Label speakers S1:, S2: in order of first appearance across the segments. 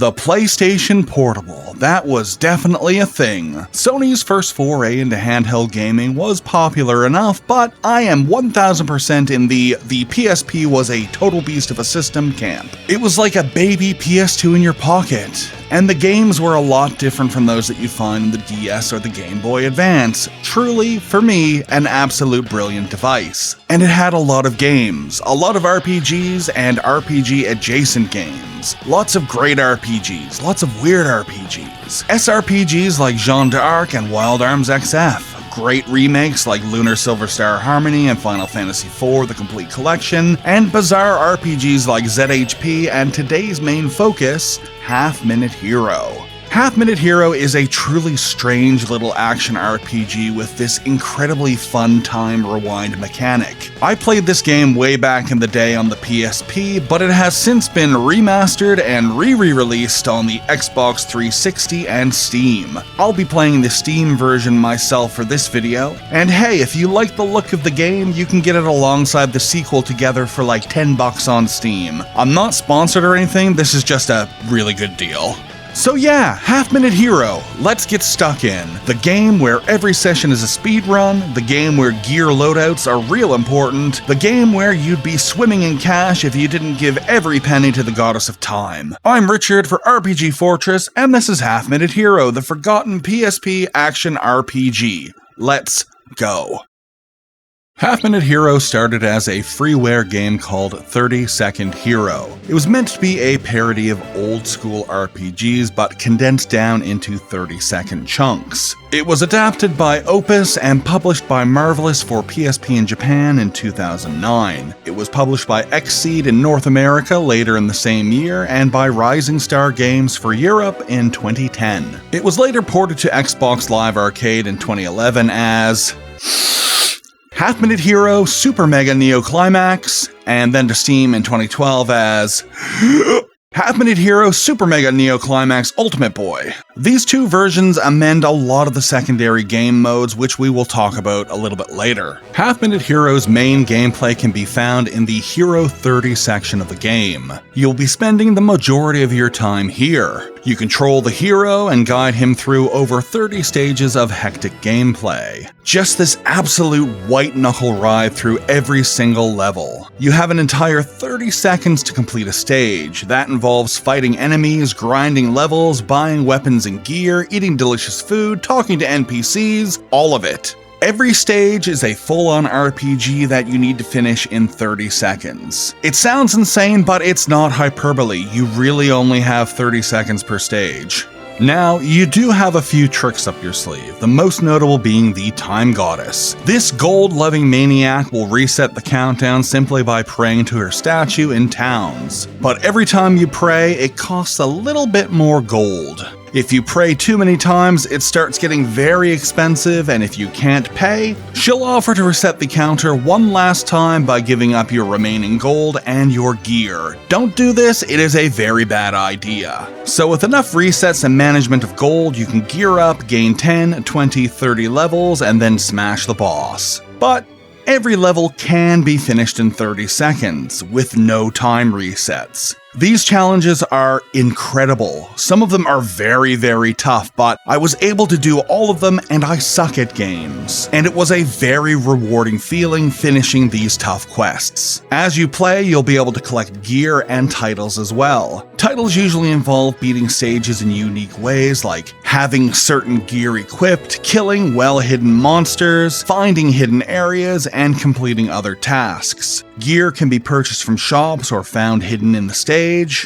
S1: The PlayStation Portable. That was definitely a thing. Sony's first foray into handheld gaming was popular enough, but I am 1000% in the PSP was a total beast of a system camp. It was like a baby PS2 in your pocket, and the games were a lot different from those that you find in the DS or the Game Boy Advance. Truly, for me, an absolute brilliant device. And it had a lot of games, a lot of RPGs and RPG adjacent games. Lots of great RPGs, lots of weird RPGs. SRPGs like Jeanne d'Arc and Wild Arms XF. Great remakes like Lunar Silver Star Harmony and Final Fantasy IV The Complete Collection, and bizarre RPGs like ZHP and today's main focus, Half Minute Hero. Half Minute Hero is a truly strange little action RPG with this incredibly fun time rewind mechanic. I played this game way back in the day on the PSP, but it has since been remastered and re-released on the Xbox 360 and Steam. I'll be playing the Steam version myself for this video, and hey, if you like the look of the game, you can get it alongside the sequel together for like $10 on Steam. I'm not sponsored or anything, this is just a really good deal. So yeah, Half Minute Hero, let's get stuck in. The game where every session is a speed run, the game where gear loadouts are real important, the game where you'd be swimming in cash if you didn't give every penny to the goddess of time. I'm Richard for RPG Fortress, and this is Half Minute Hero, the forgotten PSP action RPG. Let's go. Half Minute Hero started as a freeware game called 30 Second Hero. It was meant to be a parody of old school RPGs, but condensed down into 30-second chunks. It was adapted by Opus and published by Marvelous for PSP in Japan in 2009. It was published by Xseed in North America later in the same year, and by Rising Star Games for Europe in 2010. It was later ported to Xbox Live Arcade in 2011 as Half Minute Hero Super Mega Neo Climax, and then to Steam in 2012 as Half Minute Hero Super Mega Neo Climax Ultimate Boy. These two versions amend a lot of the secondary game modes, which we will talk about a little bit later. Half Minute Hero's main gameplay can be found in the Hero 30 section of the game. You'll be spending the majority of your time here. You control the hero and guide him through over 30 stages of hectic gameplay. Just this absolute white-knuckle ride through every single level. You have an entire 30 seconds to complete a stage. That involves fighting enemies, grinding levels, buying weapons and gear, eating delicious food, talking to NPCs, all of it. Every stage is a full-on RPG that you need to finish in 30 seconds. It sounds insane, but it's not hyperbole. You really only have 30 seconds per stage. Now, you do have a few tricks up your sleeve, the most notable being the Time Goddess. This gold-loving maniac will reset the countdown simply by praying to her statue in towns. But every time you pray, it costs a little bit more gold. If you pray too many times, it starts getting very expensive, and if you can't pay, she'll offer to reset the counter one last time by giving up your remaining gold and your gear. Don't do this, it is a very bad idea. So with enough resets and management of gold, you can gear up, gain 10, 20, 30 levels, and then smash the boss. But every level can be finished in 30 seconds, with no time resets. These challenges are incredible. Some of them are very, very tough, but I was able to do all of them, and I suck at games. And it was a very rewarding feeling finishing these tough quests. As you play, you'll be able to collect gear and titles as well. Titles usually involve beating stages in unique ways, like having certain gear equipped, killing well-hidden monsters, finding hidden areas, and completing other tasks. Gear can be purchased from shops or found hidden in the stage.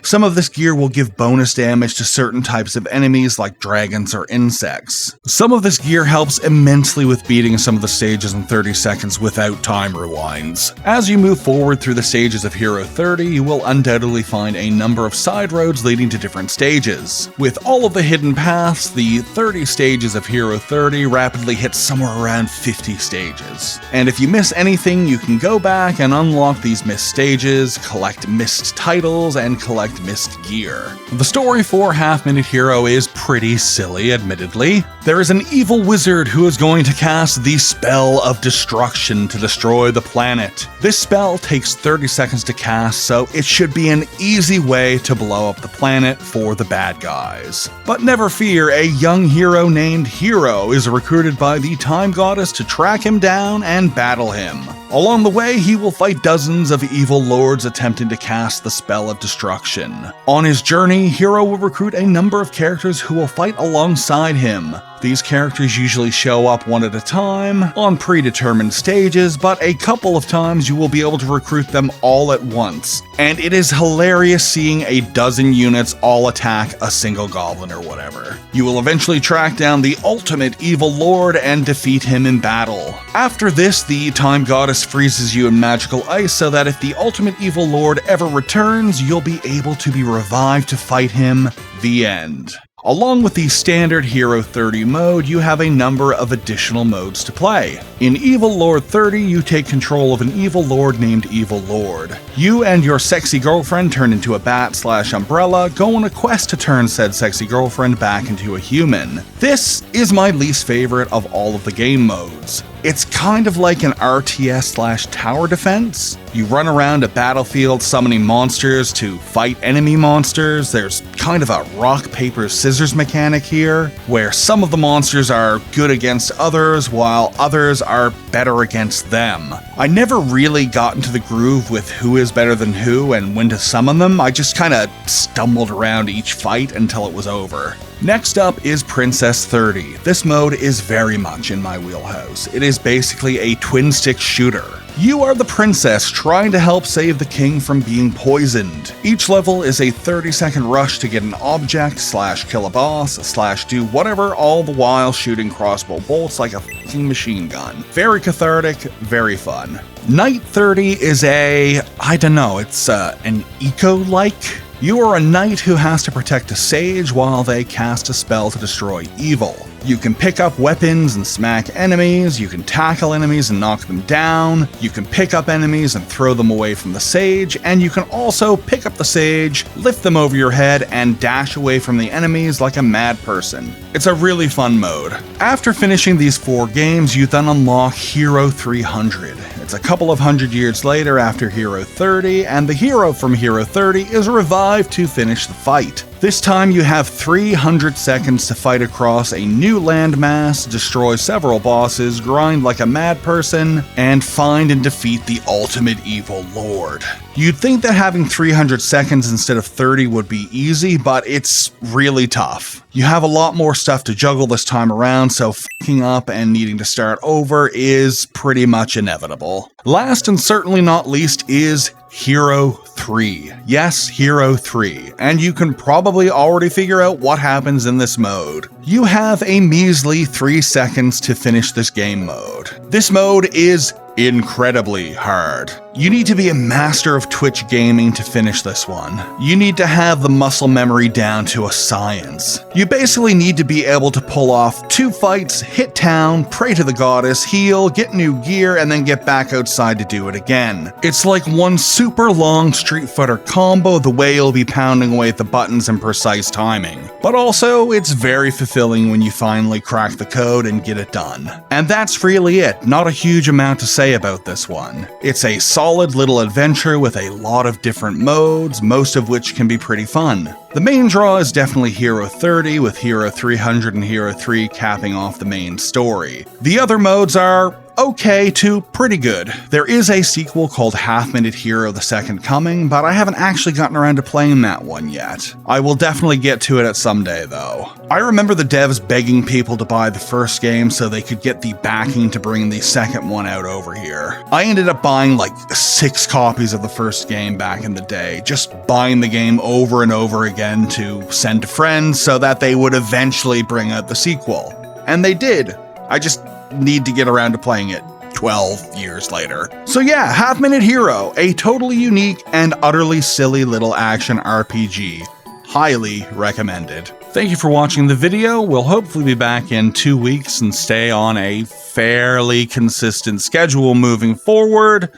S1: Some of this gear will give bonus damage to certain types of enemies like dragons or insects. Some of this gear helps immensely with beating some of the stages in 30 seconds without time rewinds. As you move forward through the stages of Hero 30, you will undoubtedly find a number of side roads leading to different stages. With all of the hidden paths, the 30 stages of Hero 30 rapidly hit somewhere around 50 stages. And if you miss anything, you can go back and unlock unlock these missed stages, collect missed titles, and collect missed gear. The story for Half-Minute Hero is pretty silly, admittedly. There is an evil wizard who is going to cast the Spell of Destruction to destroy the planet. This spell takes 30 seconds to cast, so it should be an easy way to blow up the planet for the bad guys. But never fear, a young hero named Hero is recruited by the Time Goddess to track him down and battle him. Along the way, he will fight dozens of evil lords attempting to cast the Spell of Destruction. On his journey, Hero will recruit a number of characters who will fight alongside him. These characters usually show up one at a time, on predetermined stages, but a couple of times you will be able to recruit them all at once. And it is hilarious seeing a dozen units all attack a single goblin or whatever. You will eventually track down the ultimate evil lord and defeat him in battle. After this, the Time Goddess freezes you in magical ice so that if the ultimate evil lord ever returns, you'll be able to be revived to fight him. The end. Along with the standard Hero 30 mode, you have a number of additional modes to play. In Evil Lord 30, you take control of an evil lord named Evil Lord. You and your sexy girlfriend turn into a bat/umbrella, go on a quest to turn said sexy girlfriend back into a human. This is my least favorite of all of the game modes. It's kind of like an RTS/tower defense. You run around a battlefield summoning monsters to fight enemy monsters. There's kind of a rock, paper, scissors mechanic here, where some of the monsters are good against others, while others are better against them. I never really got into the groove with who is better than who and when to summon them. I just kinda stumbled around each fight until it was over. Next up is Princess 30. This mode is very much in my wheelhouse. It is basically a twin-stick shooter. You are the princess trying to help save the king from being poisoned. Each level is a 30-second rush to get an object/kill a boss/do whatever, all the while shooting crossbow bolts like a fucking machine gun. Very cathartic, very fun. Night 30 is it's an eco-like. You are a knight who has to protect a sage while they cast a spell to destroy evil. You can pick up weapons and smack enemies, you can tackle enemies and knock them down, you can pick up enemies and throw them away from the sage, and you can also pick up the sage, lift them over your head, and dash away from the enemies like a mad person. It's a really fun mode. After finishing these 4 games, you then unlock Hero 300. It's a couple of hundred years later after Hero 30, and the hero from Hero 30 is revived to finish the fight. This time you have 300 seconds to fight across a new landmass, destroy several bosses, grind like a mad person, and find and defeat the ultimate evil lord. You'd think that having 300 seconds instead of 30 would be easy, but it's really tough. You have a lot more stuff to juggle this time around, so fucking up and needing to start over is pretty much inevitable. Last and certainly not least is Hero 3. Yes, Hero 3. And you can probably already figure out what happens in this mode. You have a measly 3 seconds to finish this game mode. This mode is incredibly hard. You need to be a master of Twitch gaming to finish this one. You need to have the muscle memory down to a science. You basically need to be able to pull off 2 fights, hit town, pray to the goddess, heal, get new gear, and then get back outside to do it again. It's like one super long Street Fighter combo the way you'll be pounding away at the buttons in precise timing. But also, it's very fulfilling when you finally crack the code and get it done. And that's really it. Not a huge amount to say about this one. It's a solid little adventure with a lot of different modes, most of which can be pretty fun. The main draw is definitely Hero 30, with Hero 300 and Hero 3 capping off the main story. The other modes are okay to pretty good. There is a sequel called Half-Minute Hero: The Second Coming, but I haven't actually gotten around to playing that one yet. I will definitely get to it at some day though. I remember the devs begging people to buy the first game so they could get the backing to bring the second one out over here. I ended up buying like 6 copies of the first game back in the day, just buying the game over and over again to send to friends so that they would eventually bring out the sequel. And they did. I just need to get around to playing it 12 years later. So yeah, Half-Minute Hero, a totally unique and utterly silly little action RPG. Highly recommended. Thank you for watching the video. We'll hopefully be back in 2 weeks and stay on a fairly consistent schedule moving forward.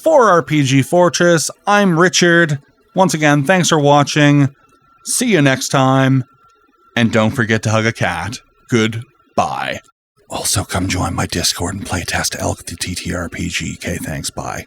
S1: For RPG Fortress, I'm Richard. Once again, thanks for watching. See you next time. And don't forget to hug a cat. Goodbye. Also, come join my Discord and play test Elk the TTRPG. Okay, thanks, bye.